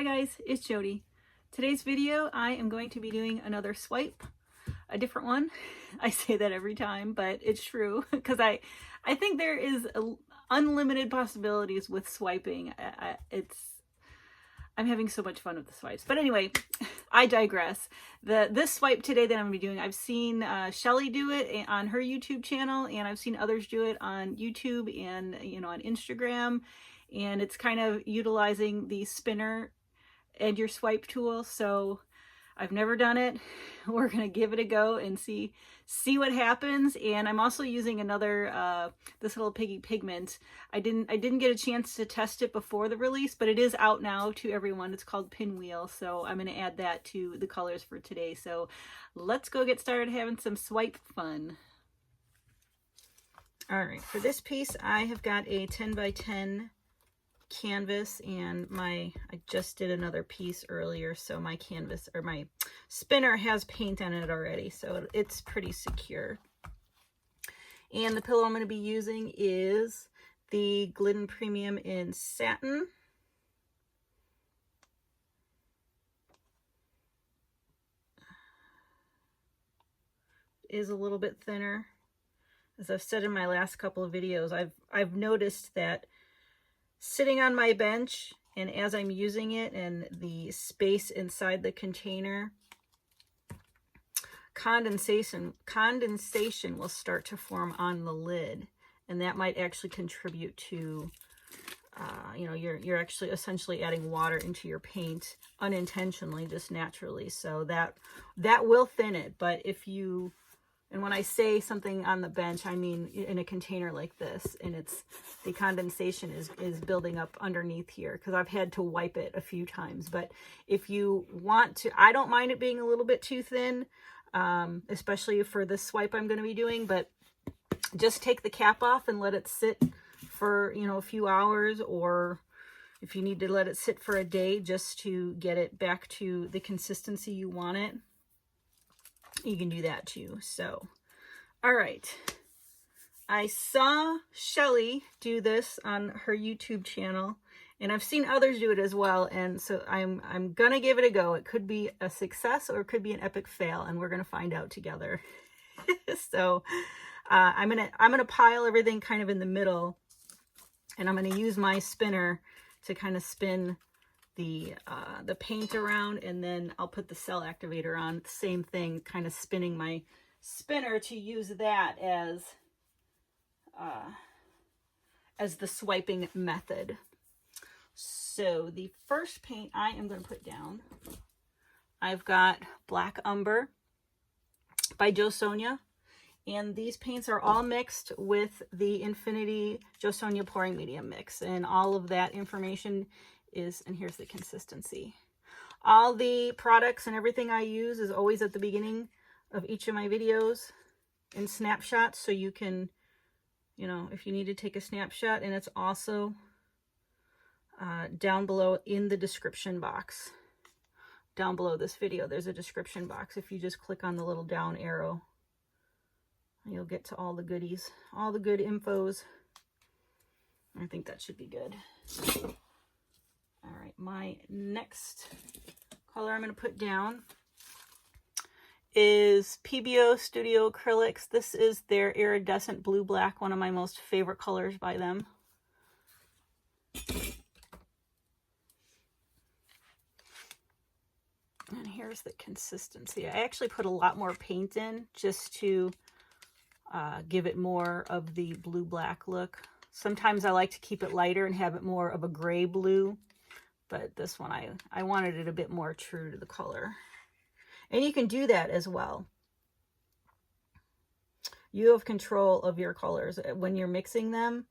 Hi guys, it's Jody. Today's video I am going to be doing another swipe, a different one. I say that every time, but it's true because I think there is unlimited possibilities with swiping. I'm having so much fun with the swipes. But anyway, I digress. This swipe today that I'm going to be doing, I've seen Shelee do it on her YouTube channel, and I've seen others do it on YouTube and on Instagram. And it's kind of utilizing the spinner and your swipe tool. So I've never done it. We're gonna give it a go and see what happens. And I'm also using another this little piggy pigment. I didn't get a chance to test it before the release, but it is out now to everyone. It's called Pinwheel, so I'm gonna add that to the colors for today. So let's go get started having some swipe fun. All right, for this piece I have got a 10 by 10 canvas, and I just did another piece earlier, so my canvas or my spinner has paint on it already, so it's pretty secure. And the pillow I'm going to be using is the Glidden Premium in Satin. It is a little bit thinner. As I've said in my last couple of videos, I've noticed that sitting on my bench, and as I'm using it and the space inside the container, condensation will start to form on the lid, and that might actually contribute to you're actually essentially adding water into your paint unintentionally, just naturally. So that will thin it. But if you, and when I say something on the bench, I mean in a container like this, and the condensation is building up underneath here because I've had to wipe it a few times. But if you want to, I don't mind it being a little bit too thin, especially for this swipe I'm going to be doing, but just take the cap off and let it sit for, a few hours, or if you need to let it sit for a day just to get it back to the consistency you want it, you can do that too. So, all right. I saw Shelee do this on her YouTube channel, and I've seen others do it as well. And so I'm gonna give it a go. It could be a success or it could be an epic fail, and we're gonna find out together. So I'm gonna pile everything kind of in the middle, and I'm gonna use my spinner to kind of spin the paint around, and then I'll put the cell activator on. Same thing, kind of spinning my spinner to use that as the swiping method. So the first paint I am going to put down, I've got Black Umber by Jo Sonja, and these paints are all mixed with the Infinity Jo Sonja pouring medium mix, and all of that information is, and here's the consistency. All the products and everything I use is always at the beginning of each of my videos in snapshots, so you can, if you need to take a snapshot, and it's also down below in the description box. Down below this video, there's a description box. If you just click on the little down arrow, you'll get to all the goodies, all the good infos. I think that should be good. All right, my next color I'm going to put down is PBO Studio Acrylics. This is their iridescent blue black, one of my most favorite colors by them. And here's the consistency. I actually put a lot more paint in just to give it more of the blue black look. Sometimes I like to keep it lighter and have it more of a gray blue, but this one I wanted it a bit more true to the color. And you can do that as well. You have control of your colors when you're mixing them.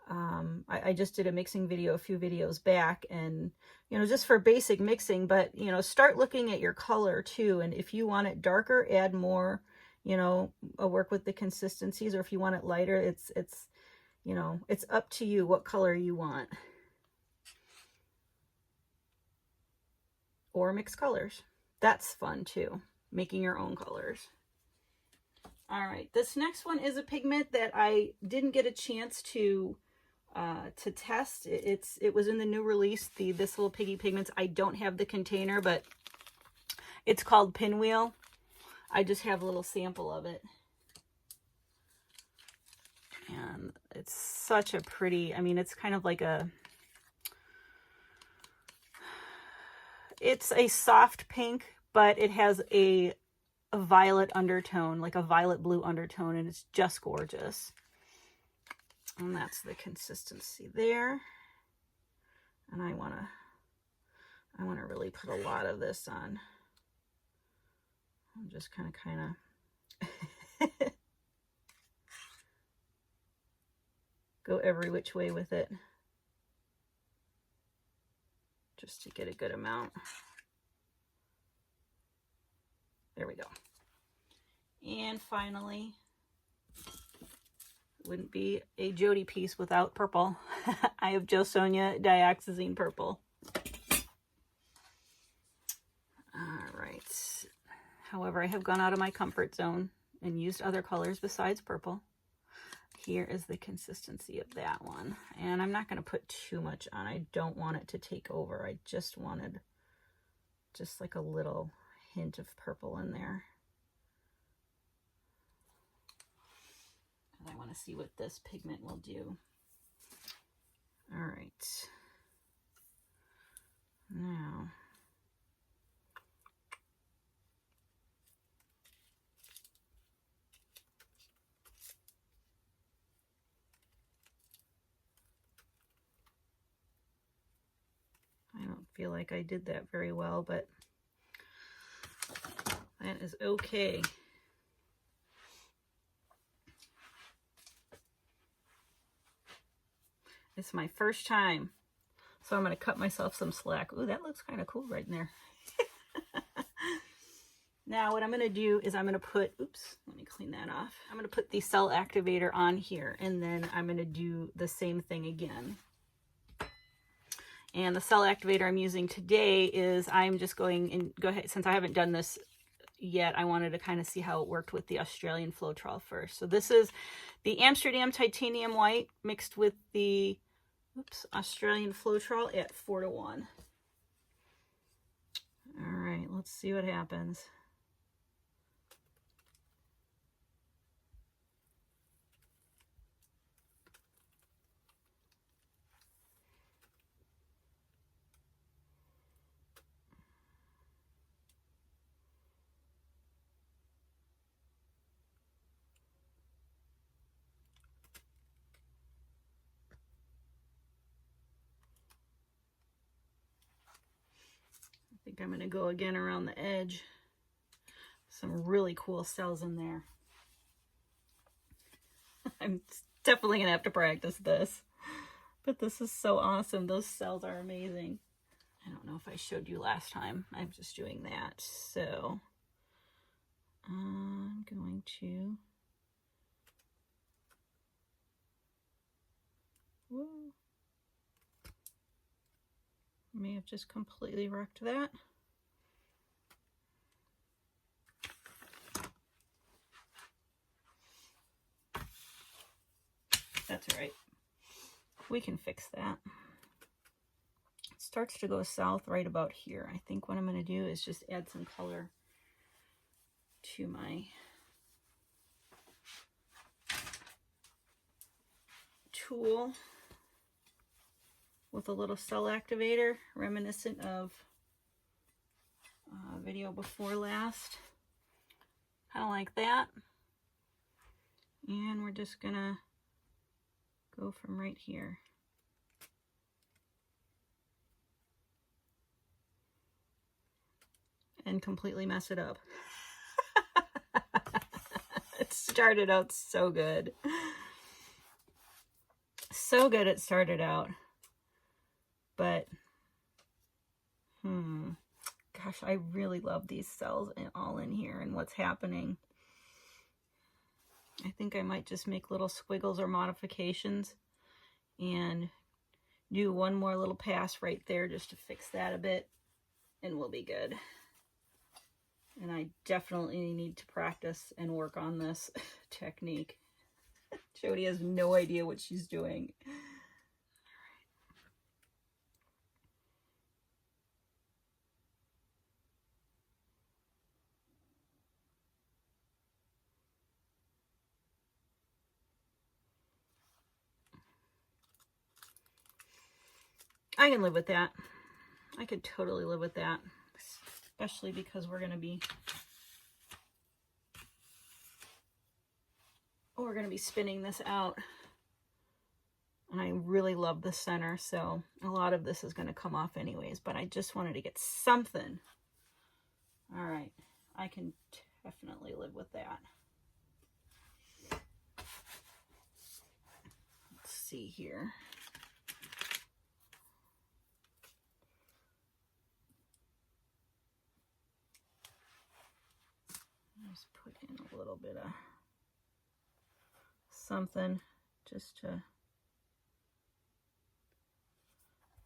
I just did a mixing video a few videos back, and just for basic mixing, but start looking at your color too, and if you want it darker, add more. Work with the consistencies, or if you want it lighter, it's up to you what color you want. Or mix colors. That's fun too, making your own colors. All right, this next one is a pigment that I didn't get a chance to to test. It was in the new release, This Little Piggy Pigments. I don't have the container, but it's called Pinwheel. I just have a little sample of it. And it's such a pretty, I mean, it's kind of like it's a soft pink, but it has a violet undertone, like a violet blue undertone, and it's just gorgeous. And that's the consistency there. And I want to really put a lot of this on. I'm just kind of go every which way with it, just to get a good amount. There we go. And finally, wouldn't be a Jody piece without purple. I have Jo Sonja Dioxazine Purple. All right. However, I have gone out of my comfort zone and used other colors besides purple. Here is the consistency of that one. And I'm not going to put too much on. I don't want it to take over. I just wanted just like a little hint of purple in there. I want to see what this pigment will do. All right. Now, I don't feel like I did that very well, but that is okay. It's my first time, so I'm going to cut myself some slack. Ooh, that looks kind of cool right in there. Now what I'm going to do is I'm going to put, oops, let me clean that off. I'm going to put the cell activator on here, and then I'm going to do the same thing again. And the cell activator I'm using today is, I'm just going and go ahead, since I haven't done this yet, I wanted to kind of see how it worked with the Australian Floetrol first. So this is the Amsterdam Titanium White mixed with the Australian Floetrol at 4:1. All right, let's see what happens. I think I'm going to go again around the edge. Some really cool cells in there. I'm definitely going to have to practice this. But this is so awesome. Those cells are amazing. I don't know if I showed you last time. I'm just doing that. So I'm going to... Whoa. May have just completely wrecked that. That's all right. We can fix that. It starts to go south right about here. I think what I'm going to do is just add some color to my tool with a little cell activator, reminiscent of video before last. Kind of like that. And we're just gonna go from right here. And completely mess it up. It started out so good. So good it started out. But, gosh, I really love these cells all in here and what's happening. I think I might just make little squiggles or modifications and do one more little pass right there just to fix that a bit, and we'll be good. And I definitely need to practice and work on this technique. Jody has no idea what she's doing. I can live with that. I could totally live with that, especially because we're going to be spinning this out. And I really love the center, so a lot of this is going to come off anyways, but I just wanted to get something. All right, I can definitely live with that. Let's see here. Just put in a little bit of something just to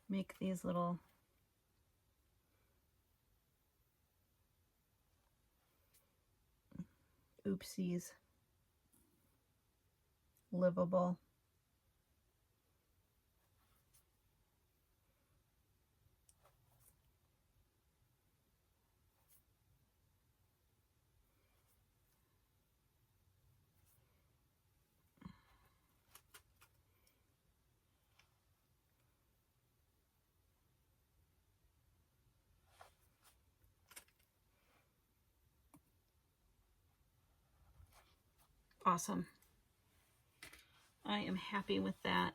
make these little oopsies livable. Awesome. I am happy with that.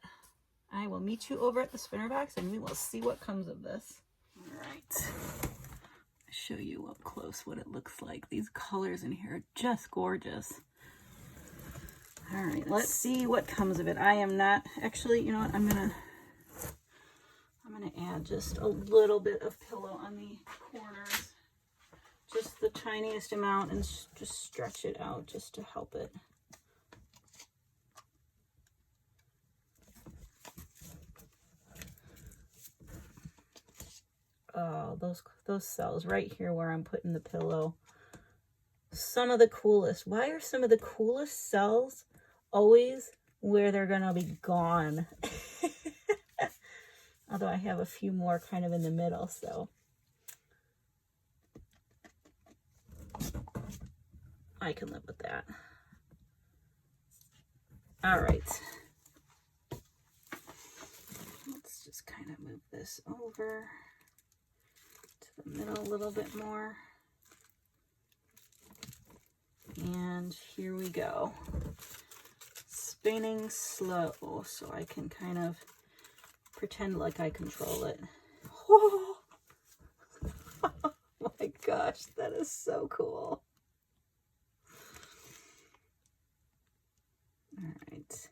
I will meet you over at the spinner box and we will see what comes of this. All right. I'll show you up close what it looks like. These colors in here are just gorgeous. All right, let's see what comes of it. I am not, actually, you know what, I'm gonna add just a little bit of pillow on the corners. Just the tiniest amount, and just stretch it out just to help it. Oh, those cells right here where I'm putting the pillow. Some of the coolest. Why are some of the coolest cells always where they're gonna be gone? Although I have a few more kind of in the middle, so I can live with that. All right. Let's just kind of move this over to the middle a little bit more. And here we go. Spinning slow so I can kind of pretend like I control it. Oh, oh my gosh, that is so cool. All right.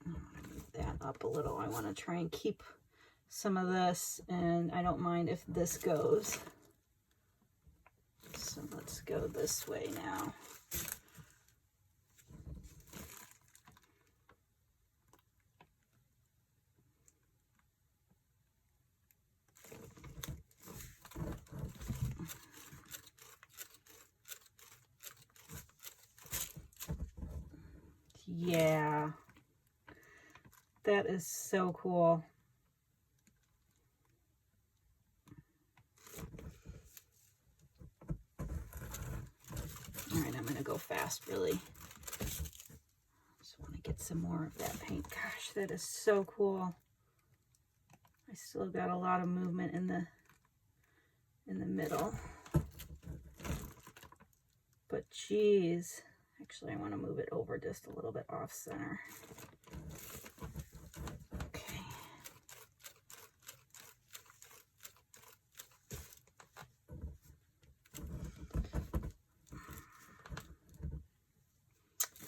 I'm gonna move that up a little. I want to try and keep some of this, and I don't mind if this goes. So let's go this way now. Yeah, that is so cool. All right, I'm going to go fast, really. Just want to get some more of that paint. Gosh, that is so cool. I still got a lot of movement in the middle. But geez, actually I want to move it over just a little bit off center. Okay.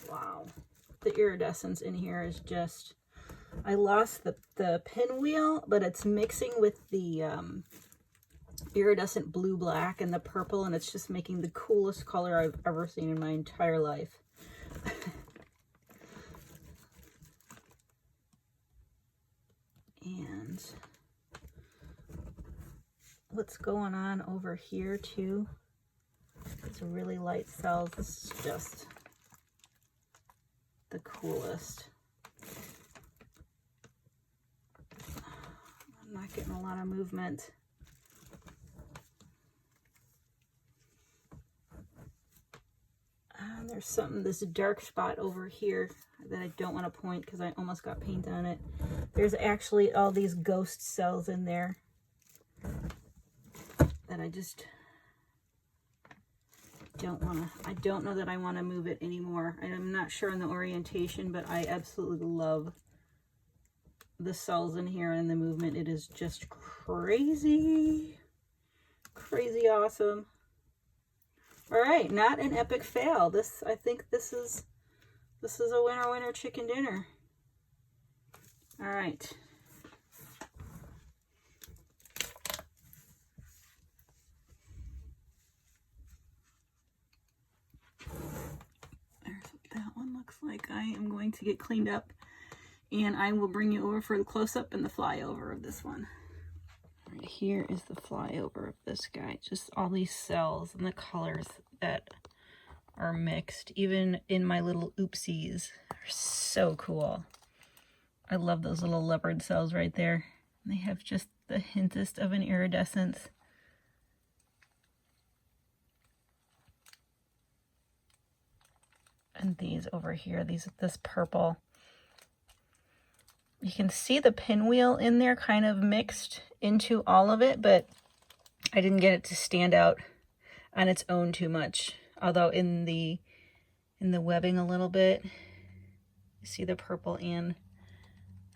Wow. The iridescence in here is just, I lost the pinwheel, but it's mixing with the iridescent blue black and the purple, and it's just making the coolest color I've ever seen in my entire life. And what's going on over here too? It's really light cells. This is just the coolest. I'm not getting a lot of movement. There's something, this dark spot over here that I don't want to point because I almost got paint on it. There's actually all these ghost cells in there that I just don't want to, I don't know that I want to move it anymore. I'm not sure on the orientation, but I absolutely love the cells in here and the movement. It is just crazy, crazy awesome. All right, not an epic fail. This, I think this is a winner chicken dinner. All right. There's what that one looks like. I am going to get cleaned up and I will bring you over for the close-up and the flyover of this one. Right here is the flyover of this guy. Just all these cells and the colors that are mixed, even in my little oopsies. They're so cool. I love those little leopard cells right there. They have just the hintest of an iridescence. And these over here, this purple. You can see the pinwheel in there kind of mixed into all of it, but I didn't get it to stand out on its own too much. Although in the webbing a little bit, you see the purple and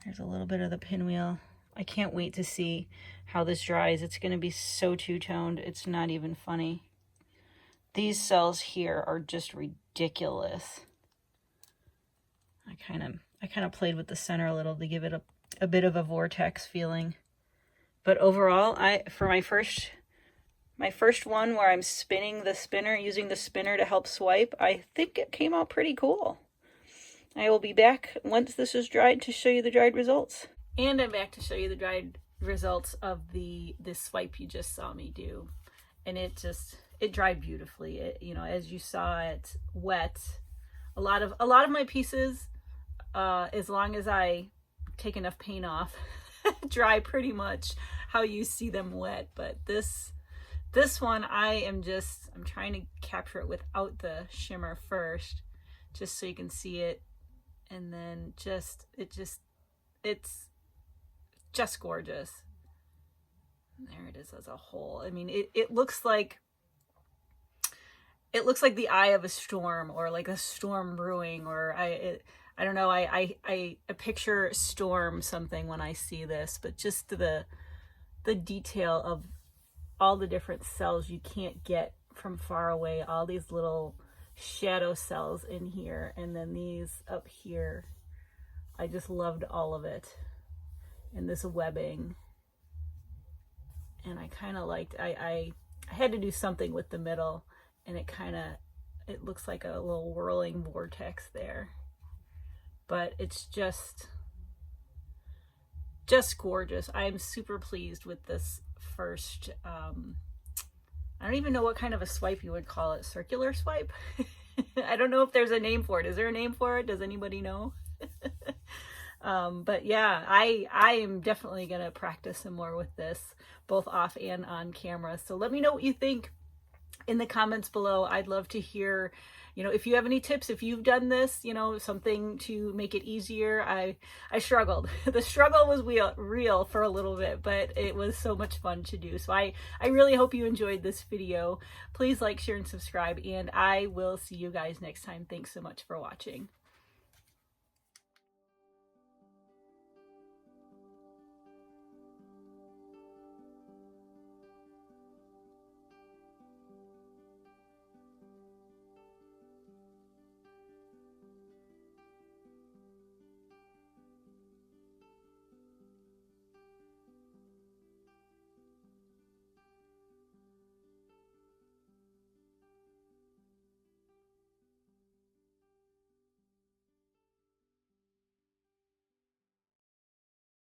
there's a little bit of the pinwheel. I can't wait to see how this dries. It's going to be so two-toned. It's not even funny. These cells here are just ridiculous. I kind of played with the center a little to give it a bit of a vortex feeling. But overall, for my first one where I'm spinning the spinner, using the spinner to help swipe, I think it came out pretty cool. I will be back once this is dried to show you the dried results. And I'm back to show you the dried results of this swipe you just saw me do. And it dried beautifully. You know, as you saw it wet. A lot of my pieces, as long as I take enough paint off, dry pretty much how you see them wet. But this one, I'm trying to capture it without the shimmer first, just so you can see it. And then it's just gorgeous. There it is as a whole. I mean, it looks like the eye of a storm, or like a storm brewing, or I don't know. I picture storm something when I see this, but just the detail of all the different cells you can't get from far away. All these little shadow cells in here, and then these up here. I just loved all of it, and this webbing. And I kind of liked, I had to do something with the middle, and it looks like a little whirling vortex there. But it's just gorgeous. I am super pleased with this first, I don't even know what kind of a swipe you would call it. Circular swipe? I don't know if there's a name for it. Is there a name for it? Does anybody know? But yeah, I am definitely going to practice some more with this, both off and on camera. So let me know what you think in the comments below. I'd love to hear, you know, if you have any tips, if you've done this, you know, something to make it easier. I struggled. The struggle was real for a little bit, but it was so much fun to do. So I really hope you enjoyed this video. Please like, share, and subscribe, and I will see you guys next time. Thanks so much for watching.